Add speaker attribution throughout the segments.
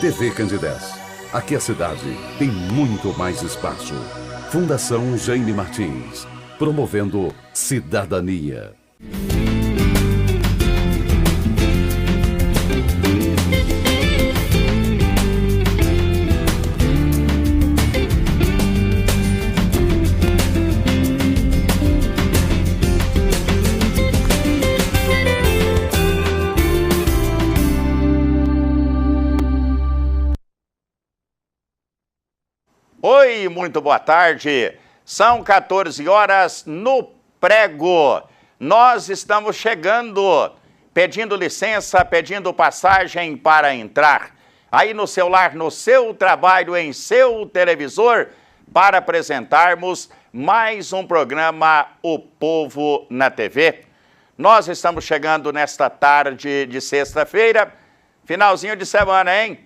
Speaker 1: TV Candidez. Aqui a cidade tem muito mais espaço. Fundação Jaime Martins, promovendo cidadania.
Speaker 2: Oi, muito boa tarde. São 14 horas no prego. Nós estamos chegando, pedindo licença, pedindo passagem para entrar. Aí no seu lar, no seu trabalho, em seu televisor, para apresentarmos mais um programa O Povo na TV. Nós estamos chegando nesta tarde de sexta-feira, finalzinho de semana, hein?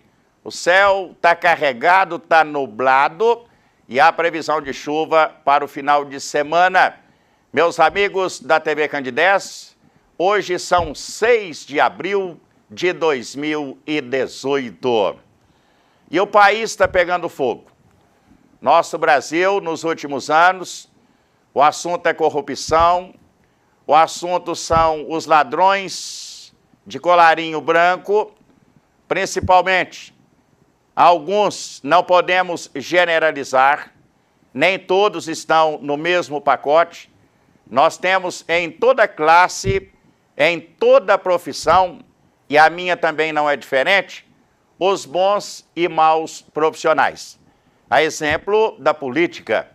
Speaker 2: O céu está carregado, está nublado e há previsão de chuva para o final de semana. Meus amigos da TV Candidez, hoje são 6 de abril de 2018. E o país está pegando fogo. Nosso Brasil, nos últimos anos, o assunto é corrupção, o assunto são os ladrões de colarinho branco, principalmente. Alguns não podemos generalizar, nem todos estão no mesmo pacote. Nós temos em toda classe, em toda profissão, e a minha também não é diferente, os bons e maus profissionais. A exemplo da política.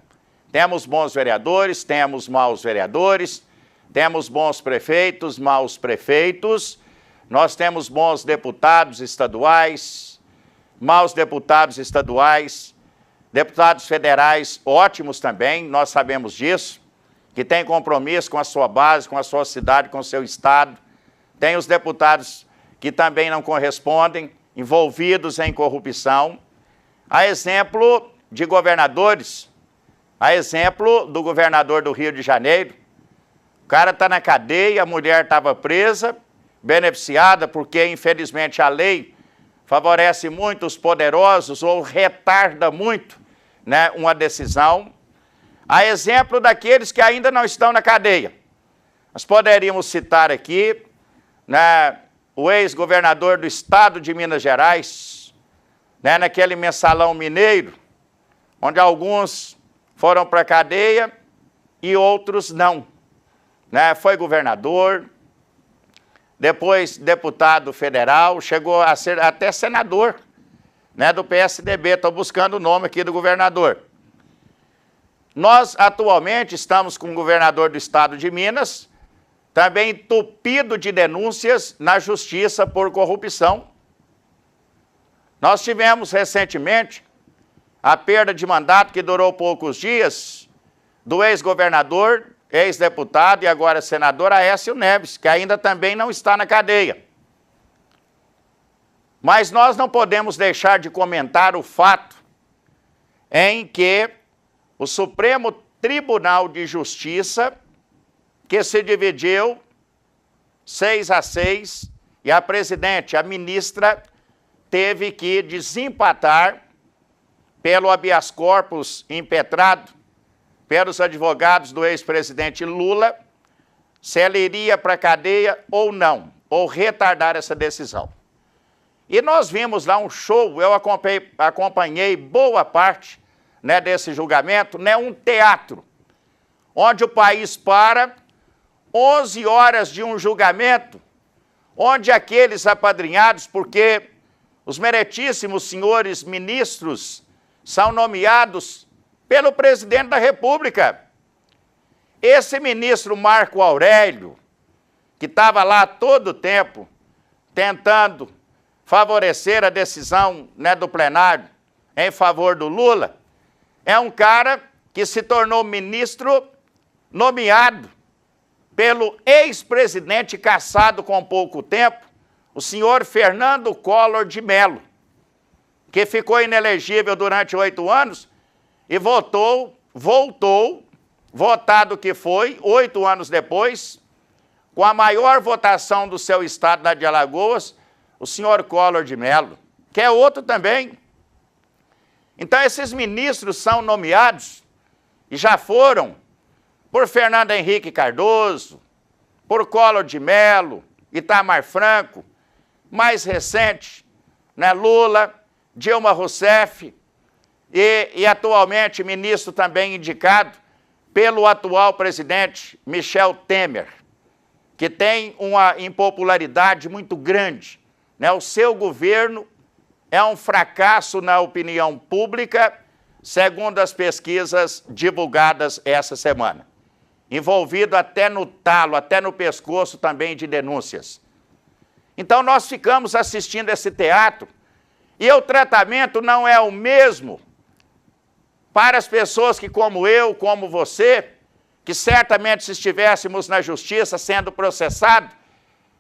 Speaker 2: Temos bons vereadores, temos maus vereadores, temos bons prefeitos, maus prefeitos, nós temos bons deputados estaduais, maus deputados estaduais, deputados federais ótimos também, nós sabemos disso, que têm compromisso com a sua base, com a sua cidade, com o seu estado. Tem os deputados que também não correspondem, envolvidos em corrupção. A exemplo de governadores, a exemplo do governador do Rio de Janeiro. O cara está na cadeia, a mulher estava presa, beneficiada, porque infelizmente a lei favorece muito os poderosos ou retarda muito, né, uma decisão. A exemplo daqueles que ainda não estão na cadeia. Nós poderíamos citar aqui, né, o ex-governador do estado de Minas Gerais, né, naquele mensalão mineiro, onde alguns foram para a cadeia e outros não. Né, foi governador, depois deputado federal, chegou a ser até senador, né, do PSDB. Estou buscando o nome aqui do governador. Nós atualmente estamos com o governador do estado de Minas, também entupido de denúncias na justiça por corrupção. Nós tivemos recentemente a perda de mandato, que durou poucos dias, do ex-governador, ex-deputado e agora senador Aécio Neves, que ainda também não está na cadeia. Mas nós não podemos deixar de comentar o fato em que o Supremo Tribunal de Justiça, que se dividiu 6-6, e a presidente, a ministra, teve que desempatar pelo habeas corpus impetrado pelos advogados do ex-presidente Lula, se ele iria para a cadeia ou não, ou retardar essa decisão. E nós vimos lá um show, eu acompanhei boa parte, né, desse julgamento, né, um teatro, onde o país para, 11 horas de um julgamento, onde aqueles apadrinhados, porque os meritíssimos senhores ministros são nomeados pelo presidente da República. Esse ministro Marco Aurélio, que estava lá todo o tempo tentando favorecer a decisão, né, do plenário em favor do Lula, é um cara que se tornou ministro nomeado pelo ex-presidente cassado com pouco tempo, o senhor Fernando Collor de Mello, que ficou inelegível durante 8 anos, e voltou, votado que foi, 8 anos depois, com a maior votação do seu estado, da de Alagoas, o senhor Collor de Mello. que é outro também. Então, esses ministros são nomeados, e já foram, por Fernando Henrique Cardoso, por Collor de Mello, Itamar Franco, mais recente, né, Lula, Dilma Rousseff, e atualmente ministro também indicado pelo atual presidente Michel Temer, que tem uma impopularidade muito grande, né? O seu governo é um fracasso na opinião pública, segundo as pesquisas divulgadas essa semana. Envolvido até no talo, até no pescoço também de denúncias. Então nós ficamos assistindo esse teatro e o tratamento não é o mesmo para as pessoas que, como eu, como você, que certamente se estivéssemos na justiça sendo processado,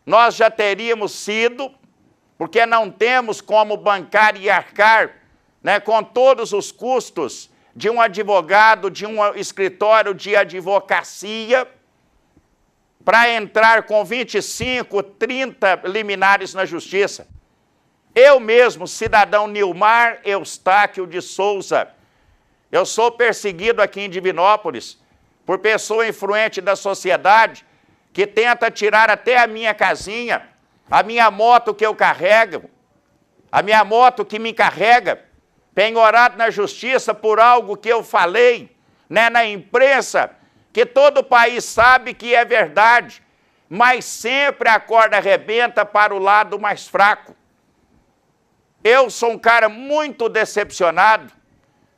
Speaker 2: nós já teríamos sido, porque não temos como bancar e arcar, né, com todos os custos de um advogado, de um escritório de advocacia, para entrar com 25, 30 liminares na justiça. Eu mesmo, cidadão Nilmar Eustáquio de Souza, eu sou perseguido aqui em Divinópolis por pessoa influente da sociedade que tenta tirar até a minha casinha, a minha moto que eu carrego, a minha moto que me carrega, penhorado na justiça por algo que eu falei, né, na imprensa, que todo o país sabe que é verdade, mas sempre a corda arrebenta para o lado mais fraco. Eu sou um cara muito decepcionado,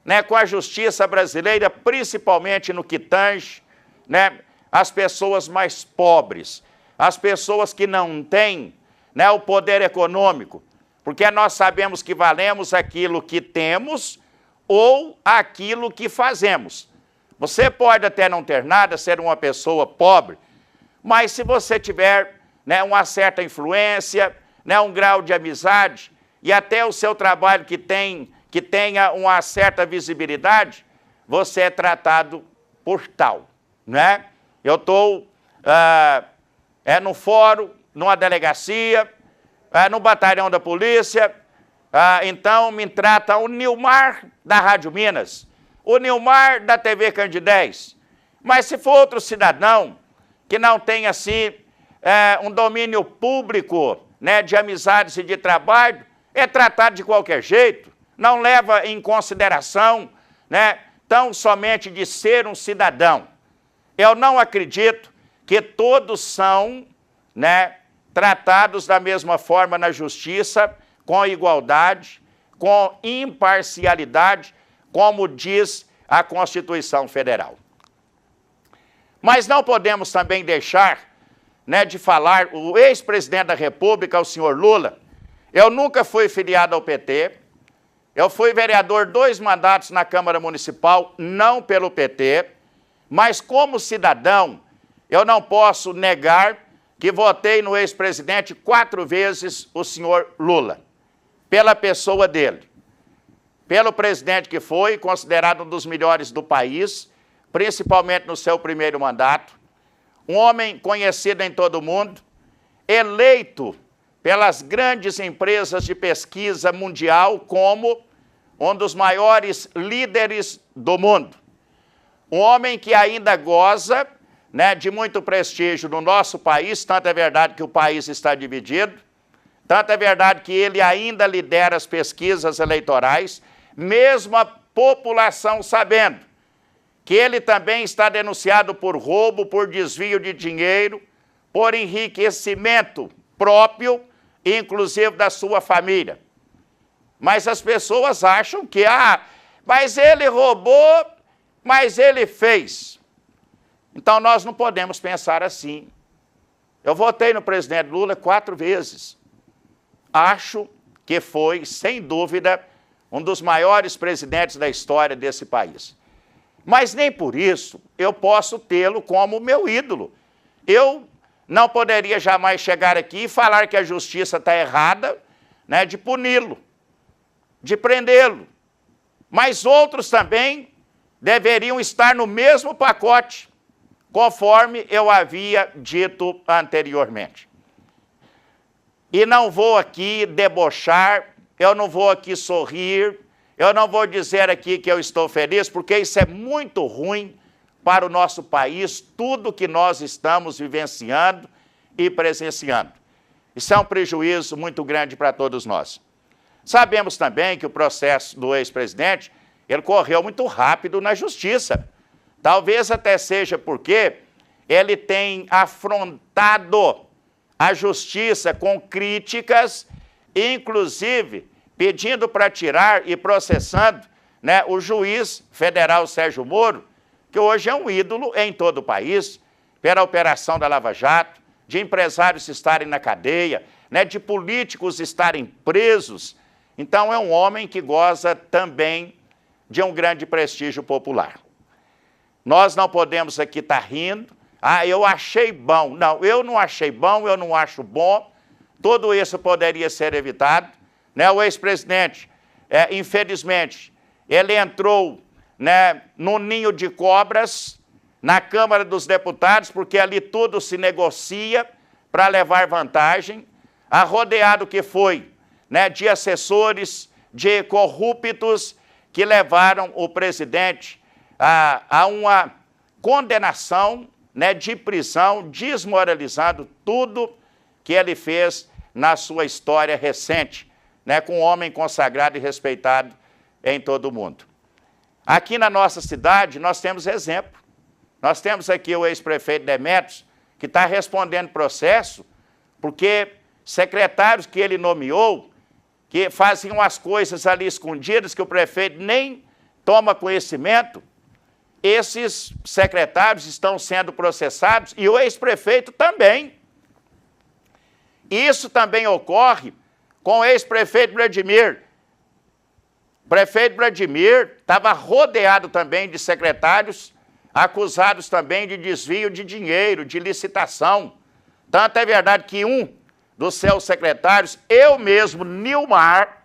Speaker 2: né, com a justiça brasileira, principalmente no que tange, né, as pessoas mais pobres, as pessoas que não têm, né, o poder econômico, porque nós sabemos que valemos aquilo que temos ou aquilo que fazemos. Você pode até não ter nada, ser uma pessoa pobre, mas se você tiver, né, uma certa influência, né, um grau de amizade e até o seu trabalho que tenha uma certa visibilidade, você é tratado por tal, né? Eu estou no fórum, numa delegacia, no batalhão da polícia, então me trata o Nilmar da Rádio Minas, o Nilmar da TV Candidez. Mas se for outro cidadão que não tem, assim, um domínio público, né, de amizades e de trabalho, é tratado de qualquer jeito, não leva em consideração, né, tão somente de ser um cidadão. Eu não acredito que todos são, né, tratados da mesma forma na justiça, com igualdade, com imparcialidade, como diz a Constituição Federal. Mas não podemos também deixar, né, de falar, o ex-presidente da República, o senhor Lula. Eu nunca fui filiado ao PT, eu fui vereador 2 mandatos na Câmara Municipal, não pelo PT, mas como cidadão, eu não posso negar que votei no ex-presidente 4 vezes, o senhor Lula, pela pessoa dele, pelo presidente que foi, considerado um dos melhores do país, principalmente no seu primeiro mandato, um homem conhecido em todo o mundo, eleito pelas grandes empresas de pesquisa mundial como um dos maiores líderes do mundo. Um homem que ainda goza, né, de muito prestígio no nosso país, tanto é verdade que o país está dividido, tanto é verdade que ele ainda lidera as pesquisas eleitorais, mesmo a população sabendo que ele também está denunciado por roubo, por desvio de dinheiro, por enriquecimento próprio, inclusive da sua família. Mas as pessoas acham que, mas ele roubou, mas ele fez. Então nós não podemos pensar assim. Eu votei no presidente Lula 4 vezes. Acho que foi, sem dúvida, um dos maiores presidentes da história desse país. Mas nem por isso eu posso tê-lo como meu ídolo. Eu não poderia jamais chegar aqui e falar que a justiça está errada, né, de puni-lo, de prendê-lo. Mas outros também deveriam estar no mesmo pacote, conforme eu havia dito anteriormente. E não vou aqui debochar, eu não vou aqui sorrir, eu não vou dizer aqui que eu estou feliz, porque isso é muito ruim para o nosso país, tudo que nós estamos vivenciando e presenciando. Isso é um prejuízo muito grande para todos nós. Sabemos também que o processo do ex-presidente, ele correu muito rápido na justiça. Talvez até seja porque ele tem afrontado a justiça com críticas, inclusive pedindo para tirar e processando, né, o juiz federal Sérgio Moro, que hoje é um ídolo em todo o país, pela operação da Lava Jato, de empresários estarem na cadeia, né, de políticos estarem presos. Então é um homem que goza também de um grande prestígio popular. Nós não podemos aqui estar rindo, eu achei bom. Não, eu não achei bom, eu não acho bom. Tudo isso poderia ser evitado. Né? O ex-presidente, infelizmente, ele entrou, né, no ninho de cobras, na Câmara dos Deputados, porque ali tudo se negocia para levar vantagem, arrodeado que foi, né, de assessores, de corruptos, que levaram o presidente a uma condenação, né, de prisão, desmoralizando tudo que ele fez na sua história recente, né, com um homem consagrado e respeitado em todo o mundo. Aqui na nossa cidade, nós temos exemplo. Nós temos aqui o ex-prefeito Demetrios, que está respondendo processo, porque secretários que ele nomeou, que faziam as coisas ali escondidas, que o prefeito nem toma conhecimento, esses secretários estão sendo processados e o ex-prefeito também. Isso também ocorre com o ex-prefeito Vladimir. O prefeito Vladimir estava rodeado também de secretários acusados também de desvio de dinheiro, de licitação. Tanto é verdade que um dos seus secretários, eu mesmo, Nilmar,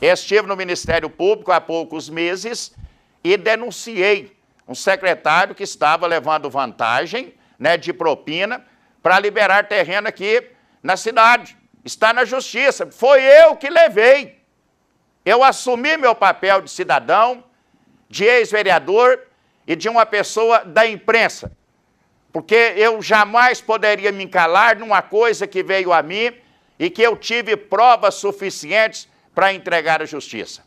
Speaker 2: estive no Ministério Público há poucos meses e denunciei um secretário que estava levando vantagem, né, de propina para liberar terreno aqui na cidade. Está na justiça. Foi eu que levei. Eu assumi meu papel de cidadão, de ex-vereador e de uma pessoa da imprensa. Porque eu jamais poderia me calar numa coisa que veio a mim e que eu tive provas suficientes para entregar à justiça.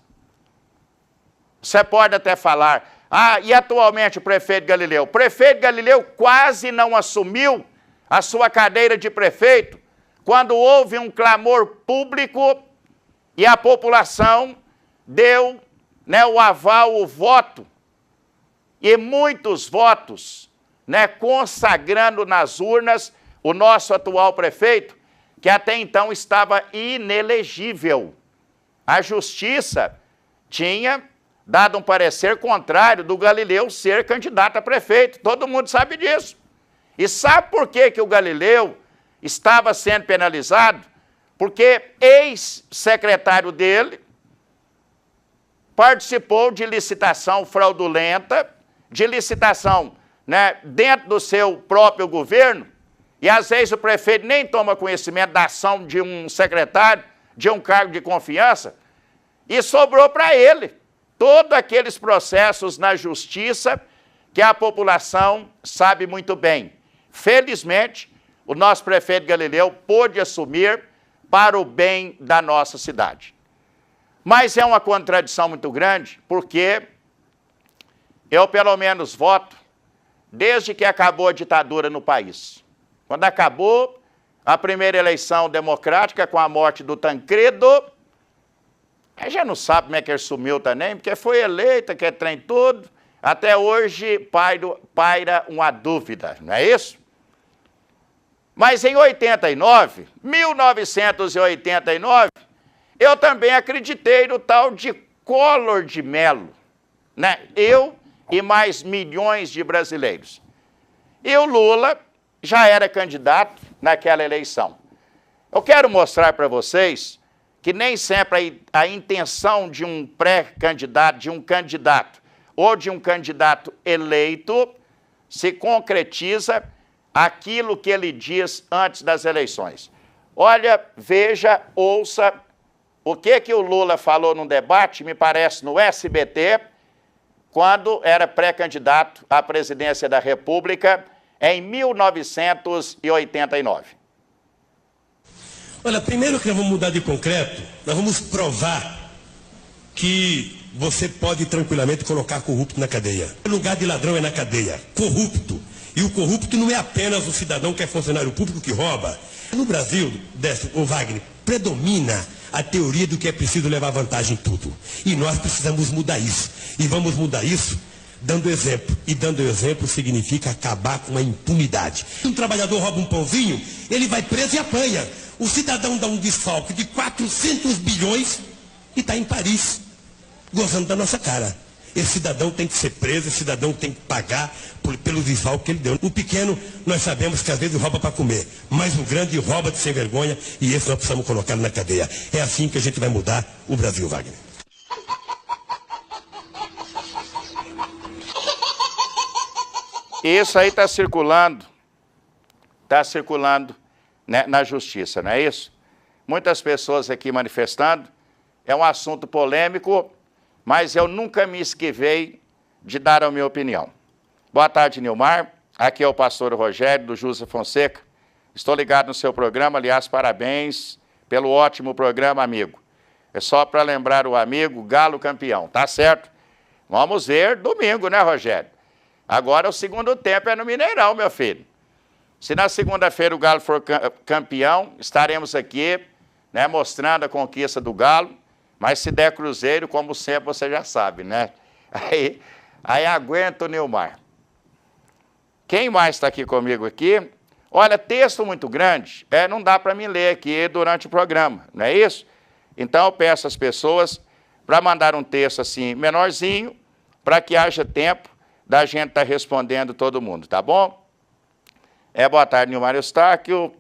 Speaker 2: Você pode até falar, e atualmente o prefeito Galileu? O prefeito Galileu quase não assumiu a sua cadeira de prefeito quando houve um clamor público e a população deu, né, o aval, o voto, e muitos votos, né, consagrando nas urnas o nosso atual prefeito, que até então estava inelegível. A justiça tinha dado um parecer contrário do Galileu ser candidato a prefeito. Todo mundo sabe disso. E sabe por que que o Galileu estava sendo penalizado? Porque ex-secretário dele participou de licitação fraudulenta, de licitação, né, dentro do seu próprio governo, e às vezes o prefeito nem toma conhecimento da ação de um secretário, de um cargo de confiança, e sobrou para ele todos aqueles processos na justiça que a população sabe muito bem. Felizmente, o nosso prefeito Galileu pôde assumir para o bem da nossa cidade. Mas é uma contradição muito grande, porque eu, pelo menos, voto desde que acabou a ditadura no país. Quando acabou a primeira eleição democrática com a morte do Tancredo, a gente já não sabe como é que ele sumiu também, porque foi eleita, que é trem tudo, até hoje paira uma dúvida, não é isso? Mas em 1989, eu também acreditei no tal de Collor de Mello, né? Eu e mais milhões de brasileiros. E o Lula já era candidato naquela eleição. Eu quero mostrar para vocês que nem sempre a intenção de um pré-candidato, de um candidato ou de um candidato eleito se concretiza aquilo que ele diz antes das eleições. Olha, veja, ouça o que o Lula falou num debate, me parece, no SBT, quando era pré-candidato à presidência da República em 1989.
Speaker 3: Olha, primeiro que nós vamos mudar de concreto, nós vamos provar que você pode tranquilamente colocar corrupto na cadeia. O lugar de ladrão é na cadeia, corrupto. E o corrupto não é apenas o cidadão que é funcionário público que rouba. No Brasil, o Wagner, predomina a teoria do que é preciso levar vantagem em tudo. E nós precisamos mudar isso. E vamos mudar isso dando exemplo. E dando exemplo significa acabar com a impunidade. Se um trabalhador rouba um pãozinho, ele vai preso e apanha. O cidadão dá um desfalque de 400 bilhões e está em Paris, gozando da nossa cara. Esse cidadão tem que ser preso, esse cidadão tem que pagar pelo desfalque que ele deu. O pequeno, nós sabemos que às vezes rouba para comer, mas o grande rouba de sem vergonha e esse nós precisamos colocá-lo na cadeia. É assim que a gente vai mudar o Brasil, Wagner.
Speaker 2: Isso aí está circulando, né, na justiça, não é isso? Muitas pessoas aqui manifestando, é um assunto polêmico, mas eu nunca me esquivei de dar a minha opinião. Boa tarde, Nilmar. Aqui é o pastor Rogério, do Júlia Fonseca. Estou ligado no seu programa, aliás, parabéns pelo ótimo programa, amigo. É só para lembrar o amigo, Galo campeão, tá certo? Vamos ver domingo, né, Rogério? Agora o segundo tempo é no Mineirão, meu filho. Se na segunda-feira o Galo for campeão, estaremos aqui, né, mostrando a conquista do Galo. Mas se der Cruzeiro, como sempre, você já sabe, né? Aí aguenta o Nilmar. Quem mais está aqui comigo aqui? Olha, texto muito grande, não dá para mim ler aqui durante o programa, não é isso? Então eu peço às pessoas para mandar um texto assim, menorzinho, para que haja tempo da gente estar respondendo todo mundo, tá bom? Boa tarde, Nilmar Eustáquio.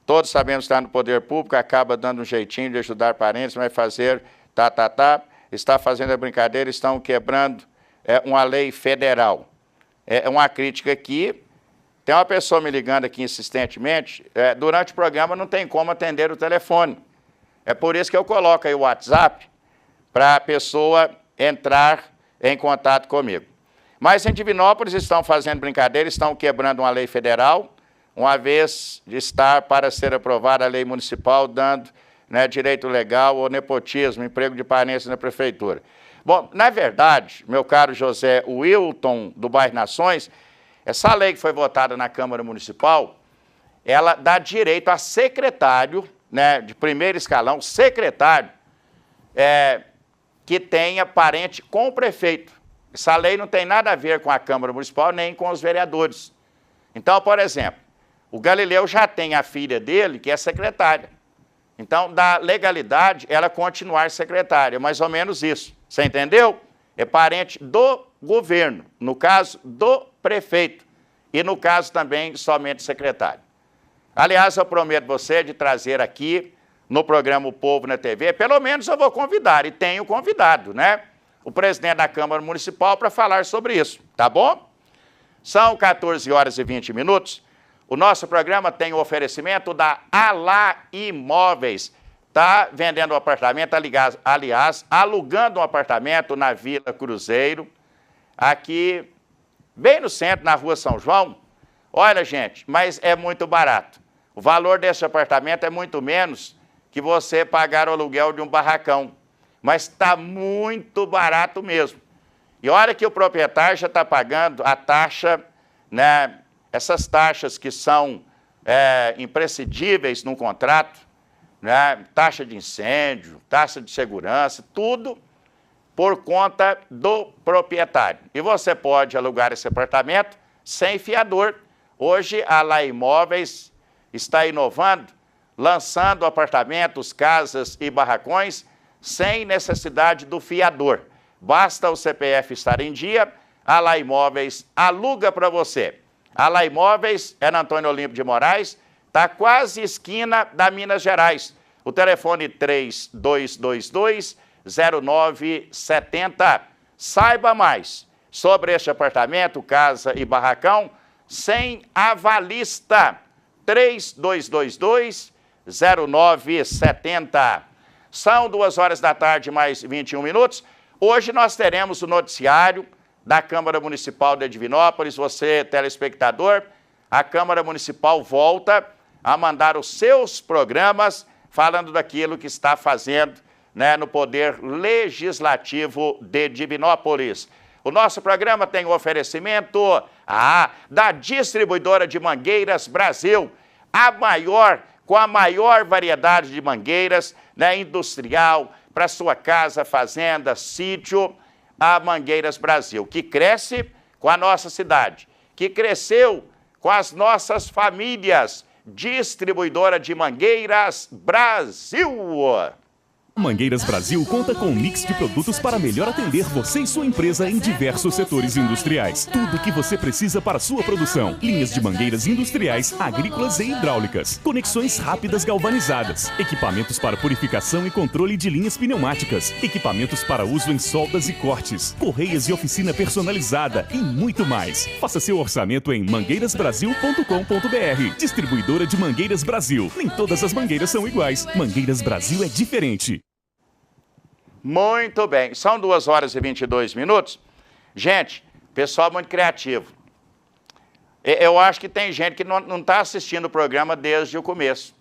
Speaker 2: Todos sabemos que está no poder público, acaba dando um jeitinho de ajudar parentes, vai fazer, está fazendo a brincadeira, estão quebrando uma lei federal. É uma crítica aqui. Tem uma pessoa me ligando aqui insistentemente, durante o programa não tem como atender o telefone. É por isso que eu coloco aí o WhatsApp, para a pessoa entrar em contato comigo. Mas em Divinópolis estão fazendo brincadeira, estão quebrando uma lei federal, uma vez de estar para ser aprovada a lei municipal, dando, né, direito legal ou nepotismo, emprego de parentes na prefeitura. Bom, na verdade, meu caro José Wilton, do bairro Nações, essa lei que foi votada na Câmara Municipal, ela dá direito a secretário, né, de primeiro escalão, secretário, que tenha parente com o prefeito. Essa lei não tem nada a ver com a Câmara Municipal, nem com os vereadores. Então, por exemplo, o Galileu já tem a filha dele, que é secretária. Então, da legalidade, ela continuar secretária, mais ou menos isso. Você entendeu? É parente do governo, no caso do prefeito, e no caso também somente secretário. Aliás, eu prometo você de trazer aqui no programa O Povo na TV, pelo menos eu vou convidar, e tenho convidado, né? O presidente da Câmara Municipal para falar sobre isso, tá bom? São 14 horas e 20 minutos. O nosso programa tem o oferecimento da Alá Imóveis. Está vendendo um apartamento, aliás, alugando um apartamento na Vila Cruzeiro, aqui, bem no centro, na Rua São João. Olha, gente, mas é muito barato. O valor desse apartamento é muito menos que você pagar o aluguel de um barracão. Mas está muito barato mesmo. E olha que o proprietário já está pagando a taxa, né, essas taxas que são imprescindíveis no contrato, né, taxa de incêndio, taxa de segurança, tudo por conta do proprietário. E você pode alugar esse apartamento sem fiador. Hoje a Alá Imóveis está inovando, lançando apartamentos, casas e barracões sem necessidade do fiador. Basta o CPF estar em dia, a Alá Imóveis aluga para você. A Alá Imóveis é na Antônio Olímpio de Moraes, está quase esquina da Minas Gerais. O telefone 3222-0970. Saiba mais sobre este apartamento, casa e barracão, sem avalista. 3222-0970. 0970. São 2 horas da tarde, mais 21 minutos. Hoje nós teremos o noticiário da Câmara Municipal de Divinópolis. Você, telespectador, a Câmara Municipal volta a mandar os seus programas falando daquilo que está fazendo, né, no Poder Legislativo de Divinópolis. O nosso programa tem o oferecimento da Distribuidora de Mangueiras Brasil, com a maior variedade de mangueiras, né, industrial, para sua casa, fazenda, sítio, a Mangueiras Brasil, que cresce com a nossa cidade, que cresceu com as nossas famílias. Distribuidora de Mangueiras Brasil.
Speaker 4: Mangueiras Brasil conta com um mix de produtos para melhor atender você e sua empresa em diversos setores industriais. Tudo o que você precisa para sua produção. Linhas de mangueiras industriais, agrícolas e hidráulicas. Conexões rápidas galvanizadas. Equipamentos para purificação e controle de linhas pneumáticas. Equipamentos para uso em soldas e cortes. Correias e oficina personalizada e muito mais. Faça seu orçamento em mangueirasbrasil.com.br. Distribuidora de Mangueiras Brasil. Nem todas as mangueiras são iguais. Mangueiras Brasil é diferente.
Speaker 2: Muito bem, são 2 horas e 22 minutos. Gente, pessoal muito criativo. Eu acho que tem gente que não está assistindo o programa desde o começo.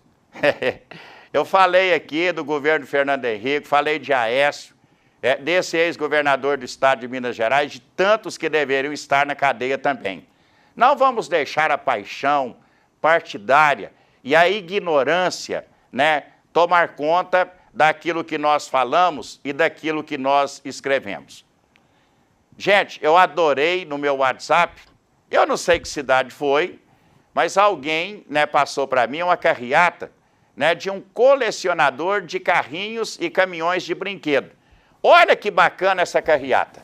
Speaker 2: Eu falei aqui do governo Fernando Henrique, falei de Aécio, desse ex-governador do estado de Minas Gerais, de tantos que deveriam estar na cadeia também. Não vamos deixar a paixão partidária e a ignorância, né, tomar conta daquilo que nós falamos e daquilo que nós escrevemos. Gente, eu adorei no meu WhatsApp, eu não sei que cidade foi, mas alguém, né, passou para mim uma carreata, né, de um colecionador de carrinhos e caminhões de brinquedo. Olha que bacana essa carreata.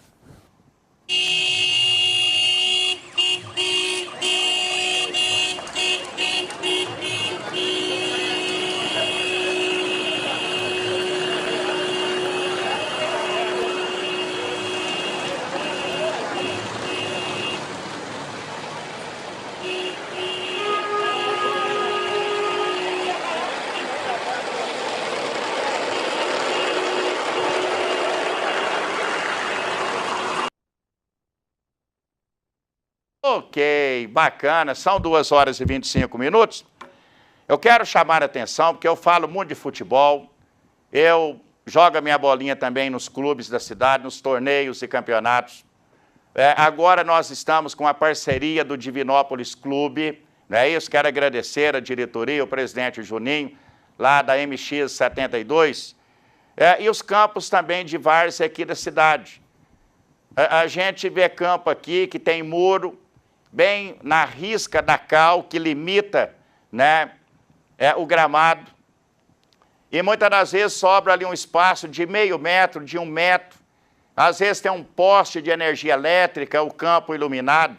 Speaker 2: Ok, bacana, são 2 horas e 25 minutos. Eu quero chamar a atenção, porque eu falo muito de futebol, eu jogo a minha bolinha também nos clubes da cidade, nos torneios e campeonatos. Agora nós estamos com a parceria do Divinópolis Clube, não é isso? Quero agradecer a diretoria, o presidente Juninho, lá da MX72, e os campos também de várzea aqui da cidade. A gente vê campo aqui que tem muro, bem na risca da cal, que limita, né, o gramado. E muitas das vezes sobra ali um espaço de meio metro, de 1 metro. Às vezes tem um poste de energia elétrica, o campo iluminado.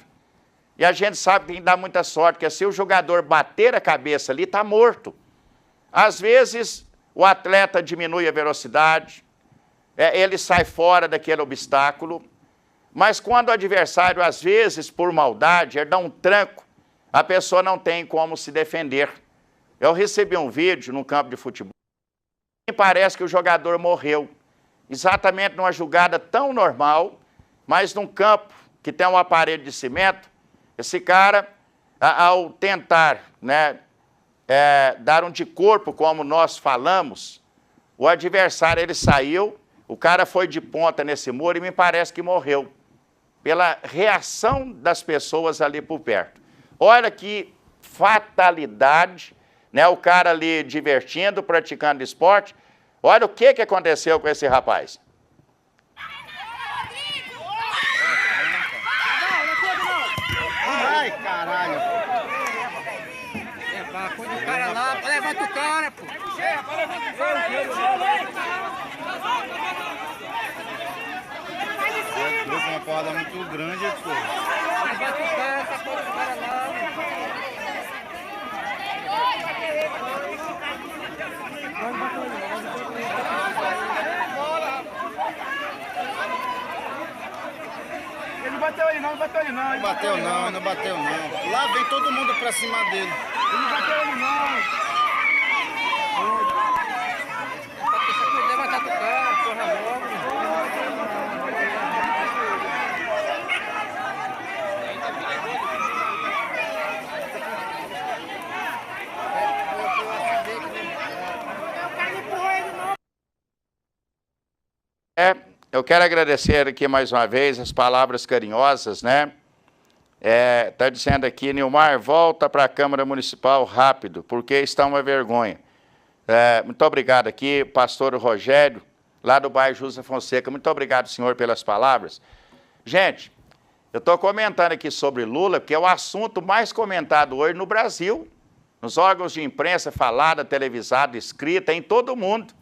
Speaker 2: E a gente sabe que tem que dar muita sorte, porque se o jogador bater a cabeça ali, está morto. Às vezes o atleta diminui a velocidade, ele sai fora daquele obstáculo. Mas quando o adversário, às vezes, por maldade, ele dá um tranco, a pessoa não tem como se defender. Eu recebi um vídeo no campo de futebol e parece que o jogador morreu. Exatamente numa jogada tão normal, mas num campo que tem um aparelho de cimento, esse cara, ao tentar, né, dar um de corpo, como nós falamos, o adversário ele saiu, o cara foi de ponta nesse muro e me parece que morreu, pela reação das pessoas ali por perto. Olha que fatalidade, né? O cara ali divertindo, praticando esporte. Olha o que aconteceu com esse rapaz.
Speaker 5: Ai, caralho. Põe o cara lá, levanta o cara, pô. Uma porrada muito grande, pô. Levanta o cara, sacou o cara lá. Ele não bateu ele não, não bateu ele não. Não bateu não, não bateu não. Lá vem todo mundo pra cima dele. Ele não bateu ele não.
Speaker 2: Eu quero agradecer aqui mais uma vez as palavras carinhosas, né? Está dizendo aqui, Nilmar, volta para a Câmara Municipal rápido, porque está uma vergonha. Muito obrigado aqui, pastor Rogério, lá do bairro José Fonseca. Muito obrigado, senhor, pelas palavras. Gente, eu estou comentando aqui sobre Lula, porque é o assunto mais comentado hoje no Brasil, nos órgãos de imprensa, falada, televisada, escrita, em todo o mundo.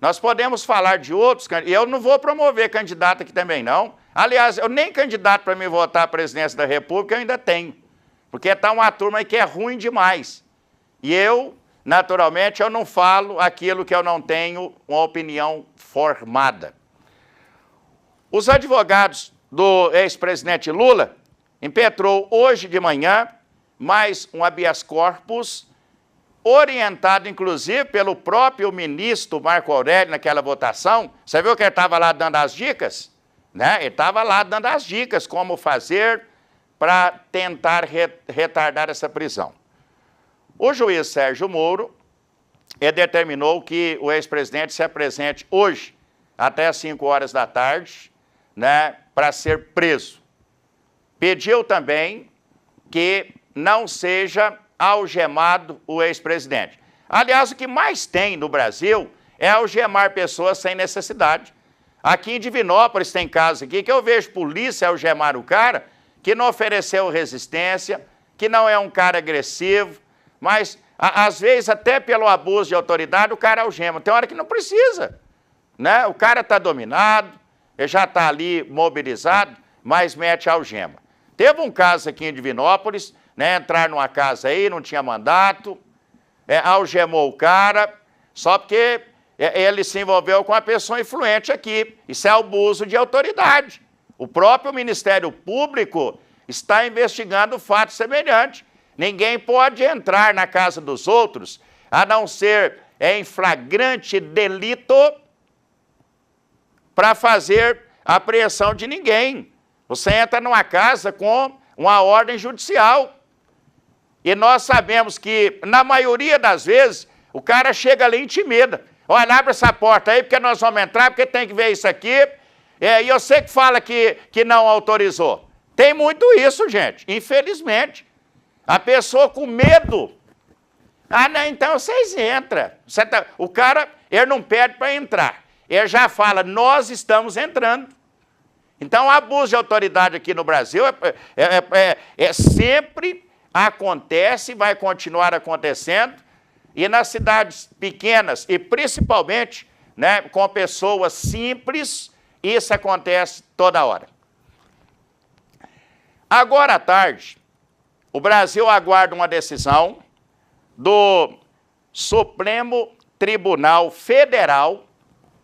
Speaker 2: Nós podemos falar de outros candidatos, e eu não vou promover candidato aqui também, não. Aliás, eu nem candidato para me votar à presidência da República eu ainda tenho, porque está uma turma aí que é ruim demais. E eu, naturalmente, eu não falo aquilo que eu não tenho uma opinião formada. Os advogados do ex-presidente Lula impetrou hoje de manhã mais um habeas corpus, orientado, inclusive, pelo próprio ministro Marco Aurélio naquela votação. Você viu que ele estava lá dando as dicas? Né? Ele estava lá dando as dicas como fazer para tentar retardar essa prisão. O juiz Sérgio Moro determinou que o ex-presidente se apresente hoje, até às 5 horas da tarde, né, para ser preso. Pediu também que não seja algemado o ex-presidente. Aliás, o que mais tem no Brasil é algemar pessoas sem necessidade. Aqui em Divinópolis tem casos aqui que eu vejo polícia algemar o cara que não ofereceu resistência, que não é um cara agressivo, mas às vezes até pelo abuso de autoridade o cara algema. Tem hora que não precisa, né? O cara está dominado, ele já está ali mobilizado, mas mete algema. Teve um caso aqui em Divinópolis, né, entrar numa casa aí, não tinha mandato, algemou o cara, só porque ele se envolveu com uma pessoa influente aqui. Isso é abuso de autoridade. O próprio Ministério Público está investigando fato semelhante. Ninguém pode entrar na casa dos outros, a não ser em flagrante delito, para fazer apreensão de ninguém. Você entra numa casa com uma ordem judicial. E nós sabemos que, na maioria das vezes, o cara chega ali e intimida. Olha, abre essa porta aí, porque nós vamos entrar, porque tem que ver isso aqui. E eu sei que fala que não autorizou. Tem muito isso, gente, infelizmente. A pessoa com medo. Ah, não, então vocês entram. O cara, ele não pede para entrar. Ele já fala, nós estamos entrando. Então, o abuso de autoridade aqui no Brasil sempre acontece e vai continuar acontecendo, e nas cidades pequenas, e principalmente, né, com pessoas simples, isso acontece toda hora. Agora à tarde, o Brasil aguarda uma decisão do Supremo Tribunal Federal,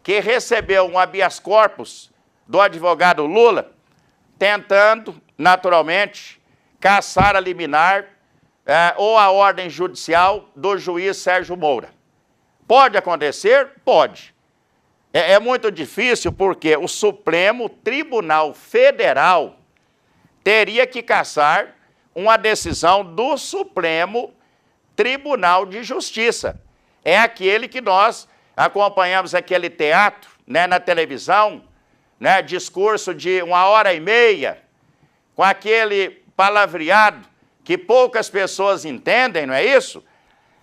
Speaker 2: que recebeu um habeas corpus do advogado Lula, tentando, naturalmente, cassar a liminar ou a ordem judicial do juiz Sérgio Moura. Pode acontecer? Pode. É muito difícil porque o Supremo Tribunal Federal teria que cassar uma decisão do Supremo Tribunal de Justiça. É aquele que nós acompanhamos, aquele teatro, né, na televisão, né, discurso de 1h30, com aquele palavreado que poucas pessoas entendem, não é isso?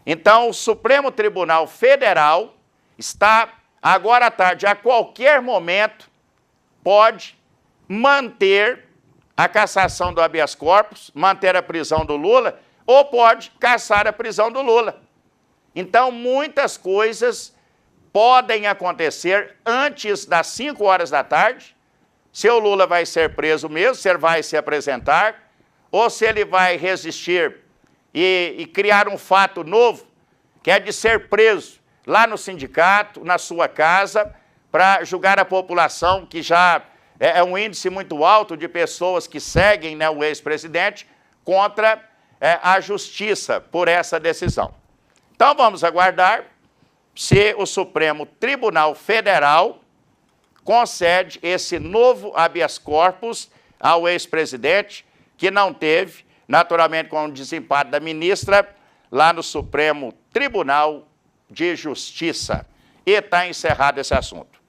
Speaker 2: Então, o Supremo Tribunal Federal está, agora à tarde, a qualquer momento, pode manter a cassação do habeas corpus, manter a prisão do Lula, ou pode cassar a prisão do Lula. Então, muitas coisas podem acontecer antes das 5 horas da tarde, se o Lula vai ser preso mesmo, se ele vai se apresentar, ou se ele vai resistir e criar um fato novo, que é de ser preso lá no sindicato, na sua casa, para julgar a população, que já é um índice muito alto de pessoas que seguem, né, o ex-presidente, contra a justiça por essa decisão. Então vamos aguardar se o Supremo Tribunal Federal concede esse novo habeas corpus ao ex-presidente, que não teve, naturalmente com o desempate da ministra, lá no Supremo Tribunal de Justiça. E está encerrado esse assunto.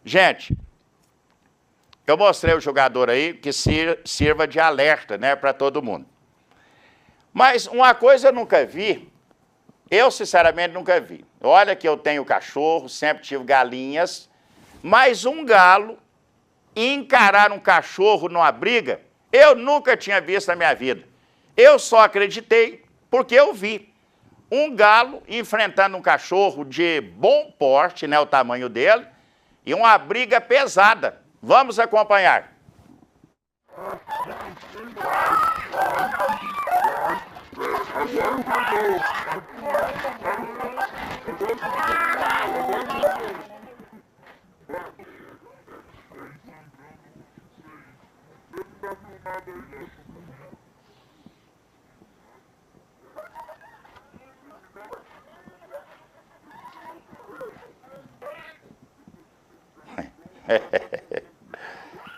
Speaker 2: Gente, eu mostrei o jogador aí que sirva de alerta, né, para todo mundo. Mas uma coisa eu nunca vi, eu sinceramente nunca vi. Olha que eu tenho cachorro, sempre tive galinhas, mas um galo encarar um cachorro numa briga, eu nunca tinha visto na minha vida. Eu só acreditei porque eu vi um galo enfrentando um cachorro de bom porte, né, o tamanho dele, e uma briga pesada. Vamos acompanhar.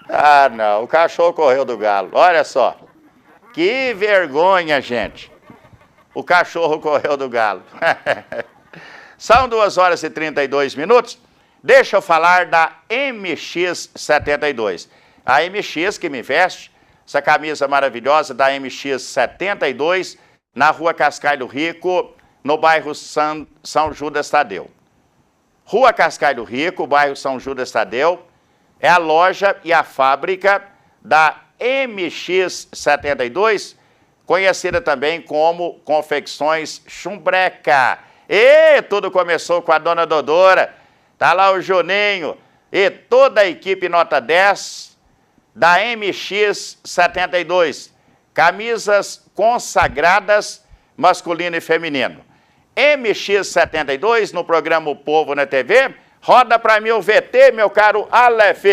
Speaker 2: Ah, não, o cachorro correu do galo. Olha só, que vergonha, gente. O cachorro correu do galo. São 2h32. Deixa eu falar da MX-72. A MX que me veste, essa camisa maravilhosa da MX-72, na Rua Cascalho Rico, no bairro São Judas Tadeu. Rua Cascalho Rico, bairro São Judas Tadeu, é a loja e a fábrica da MX-72, conhecida também como Confecções Chumbreca. E tudo começou com a dona Dodora, tá lá o Juninho e toda a equipe nota 10 da MX-72. Camisas consagradas, masculino e feminino. MX-72 no programa O Povo na TV. Roda para mim o VT, meu caro Aleph.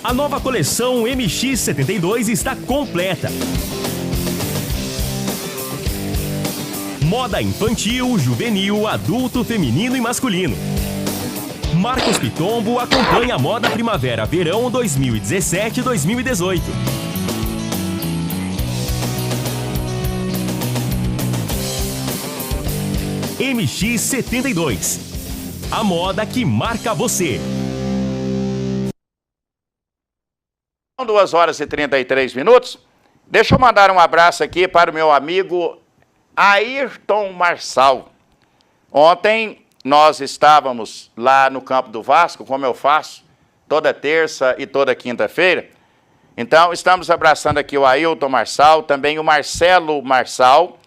Speaker 6: A nova coleção MX-72 está completa. Moda infantil, juvenil, adulto, feminino e masculino. Marcos Pitombo acompanha a moda primavera-verão 2017-2018. MX-72. A moda que marca você.
Speaker 2: 2h33. Deixa eu mandar um abraço aqui para o meu amigo Ayrton Marçal. Ontem nós estávamos lá no campo do Vasco, como eu faço toda terça e toda quinta-feira. Então, estamos abraçando aqui o Ayrton Marçal, também o Marcelo Marçal,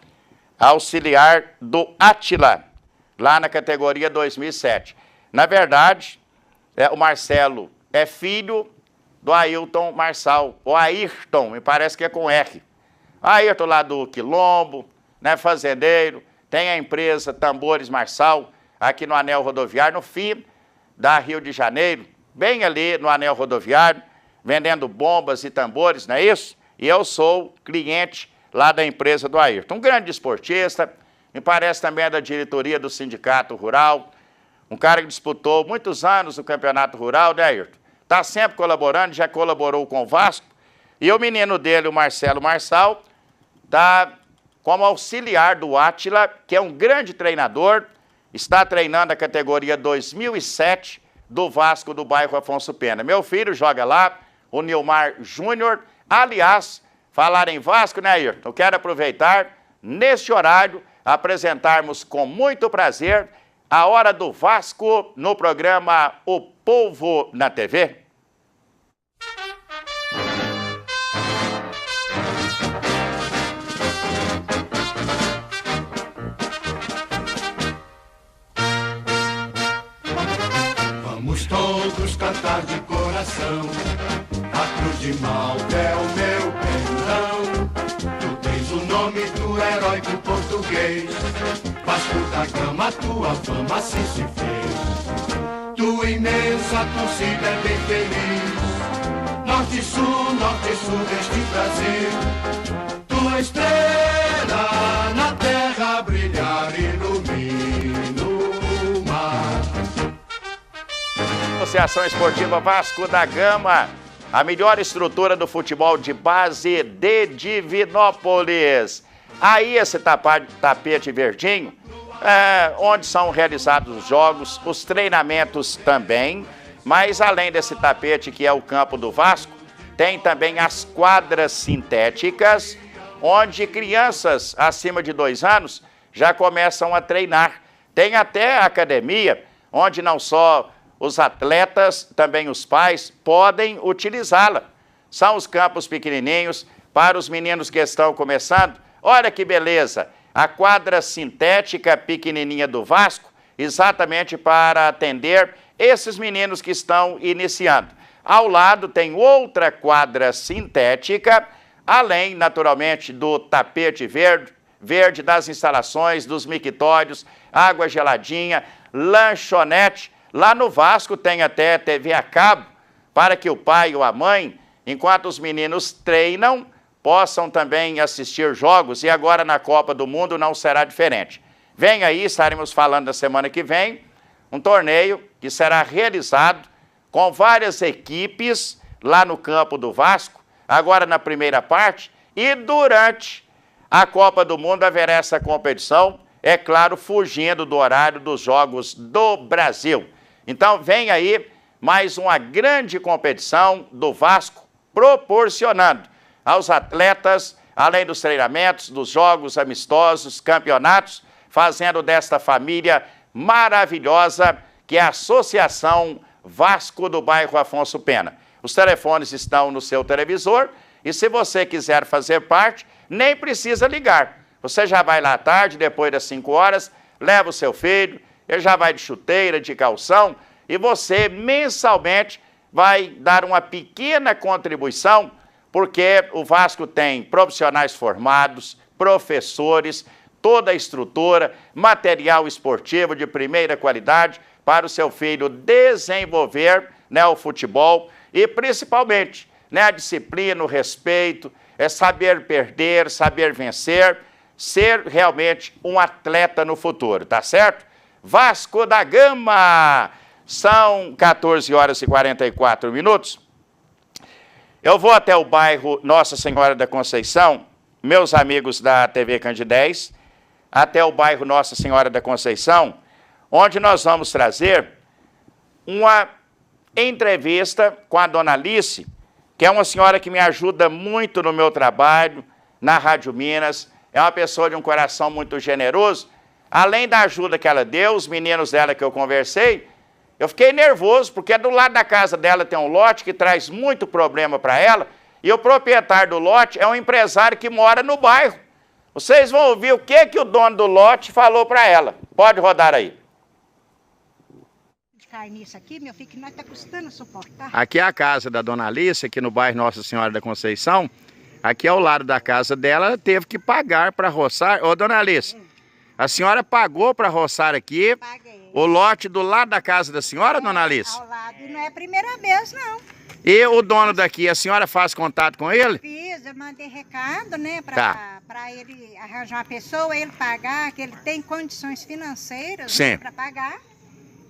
Speaker 2: auxiliar do Átila, lá na categoria 2007. Na verdade, o Marcelo é filho do Ayrton Marçal, o Ayrton, me parece que é com R. Ayrton lá do Quilombo, né, fazendeiro, tem a empresa Tambores Marçal, aqui no Anel Rodoviário, no fim da Rio de Janeiro, bem ali no Anel Rodoviário, vendendo bombas e tambores, não é isso? E eu sou cliente lá da empresa do Ayrton. Um grande esportista, me parece também da diretoria do Sindicato Rural, um cara que disputou muitos anos no Campeonato Rural, né, Ayrton? Está sempre colaborando, já colaborou com o Vasco. E o menino dele, o Marcelo Marçal, está como auxiliar do Átila, que é um grande treinador, está treinando a categoria 2007 do Vasco do bairro Afonso Pena. Meu filho joga lá, o Nilmar Júnior. Aliás, falar em Vasco, né, Ayrton? Eu quero aproveitar, neste horário, apresentarmos com muito prazer a Hora do Vasco no programa O Povo na TV.
Speaker 7: Vamos todos cantar de coração, a cruz de Malta é o meu pendão. Tu tens o nome do heróico português, Vasco da Gama, tua fama assim se fez. Tua imensa torcida é bem feliz, norte e sul deste Brasil. Tua estrela na terra brilhar, ilumina o mar.
Speaker 2: Associação Esportiva Vasco da Gama, a melhor estrutura do futebol de base de Divinópolis. Aí esse tapete verdinho onde são realizados os jogos, os treinamentos também, mas além desse tapete que é o campo do Vasco, tem também as quadras sintéticas, onde crianças acima de 2 anos já começam a treinar. Tem até a academia, onde não só os atletas, também os pais podem utilizá-la. São os campos pequenininhos para os meninos que estão começando. Olha que beleza! A quadra sintética pequenininha do Vasco, exatamente para atender esses meninos que estão iniciando. Ao lado tem outra quadra sintética, além, naturalmente, do tapete verde das instalações, dos mictórios, água geladinha, lanchonete. Lá no Vasco tem até TV a cabo, para que o pai ou a mãe, enquanto os meninos treinam, possam também assistir jogos, e agora na Copa do Mundo não será diferente. Vem aí, estaremos falando na semana que vem, um torneio que será realizado com várias equipes lá no campo do Vasco, agora na primeira parte, e durante a Copa do Mundo haverá essa competição, é claro, fugindo do horário dos Jogos do Brasil. Então vem aí mais uma grande competição do Vasco, proporcionando aos atletas, além dos treinamentos, dos jogos amistosos, campeonatos, fazendo desta família maravilhosa que é a Associação Vasco do Bairro Afonso Pena. Os telefones estão no seu televisor e se você quiser fazer parte, nem precisa ligar. Você já vai lá à tarde, depois das 5 horas, leva o seu filho, ele já vai de chuteira, de calção, e você mensalmente vai dar uma pequena contribuição, porque o Vasco tem profissionais formados, professores, toda a estrutura, material esportivo de primeira qualidade para o seu filho desenvolver, né, o futebol e principalmente, né, a disciplina, o respeito, saber perder, saber vencer, ser realmente um atleta no futuro, tá certo? Vasco da Gama, são 14 horas e 44 minutos. Eu vou até o bairro Nossa Senhora da Conceição, meus amigos da TV Candidez, até o bairro Nossa Senhora da Conceição, onde nós vamos trazer uma entrevista com a dona Alice, que é uma senhora que me ajuda muito no meu trabalho, na Rádio Minas, é uma pessoa de um coração muito generoso. Além da ajuda que ela deu, os meninos dela que eu conversei, eu fiquei nervoso, porque do lado da casa dela tem um lote que traz muito problema para ela, e o proprietário do lote é um empresário que mora no bairro. Vocês vão ouvir o que o dono do lote falou para ela. Pode rodar aí.
Speaker 8: Cai nisso aqui, meu filho, que nós tá custando suportar.
Speaker 2: Aqui é a casa da dona Alice, aqui no bairro Nossa Senhora da Conceição. Aqui ao lado da casa dela, ela teve que pagar para roçar. Ô, dona Alice, a senhora pagou para roçar aqui?
Speaker 8: Paguei.
Speaker 2: O lote do lado da casa da senhora, dona Alice?
Speaker 8: Ao lado, e não é a primeira vez, não.
Speaker 2: E o dono daqui, a senhora faz contato com ele?
Speaker 8: Fiz, eu mandei recado, né,
Speaker 2: Tá.
Speaker 8: para ele arranjar uma pessoa, ele pagar, que ele tem condições financeiras,
Speaker 2: Sim,
Speaker 8: né, para pagar.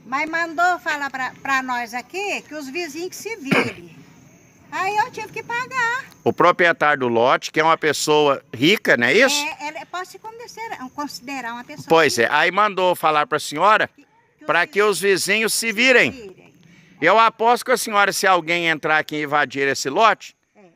Speaker 8: Mas mandou falar para nós aqui que os vizinhos que se virem. Aí eu tive que pagar.
Speaker 2: O proprietário do lote, que é uma pessoa rica, não é isso?
Speaker 8: Ele pode se considerar uma pessoa
Speaker 2: Pois
Speaker 8: rica.
Speaker 2: é, aí mandou falar para a senhora para que os vizinhos se virem. Eu aposto que a senhora, se alguém entrar aqui e invadir esse lote,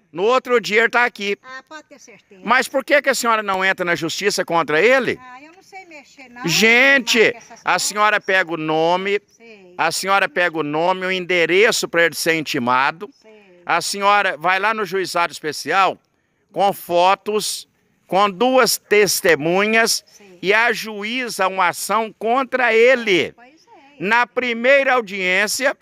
Speaker 2: no outro dia ele está aqui.
Speaker 8: Ah, pode ter certeza.
Speaker 2: Mas por que a senhora não entra na justiça contra ele?
Speaker 8: Ah, eu não sei mexer, não.
Speaker 2: Gente,
Speaker 8: Essas
Speaker 2: a senhora pega o nome,
Speaker 8: Sei,
Speaker 2: a senhora pega o nome, o endereço para ele ser intimado.
Speaker 8: sei.
Speaker 2: A senhora vai lá no juizado especial com fotos, com 2 testemunhas
Speaker 8: Sim.
Speaker 2: e ajuiza uma ação contra ele.
Speaker 8: Pois é.
Speaker 2: Na primeira audiência,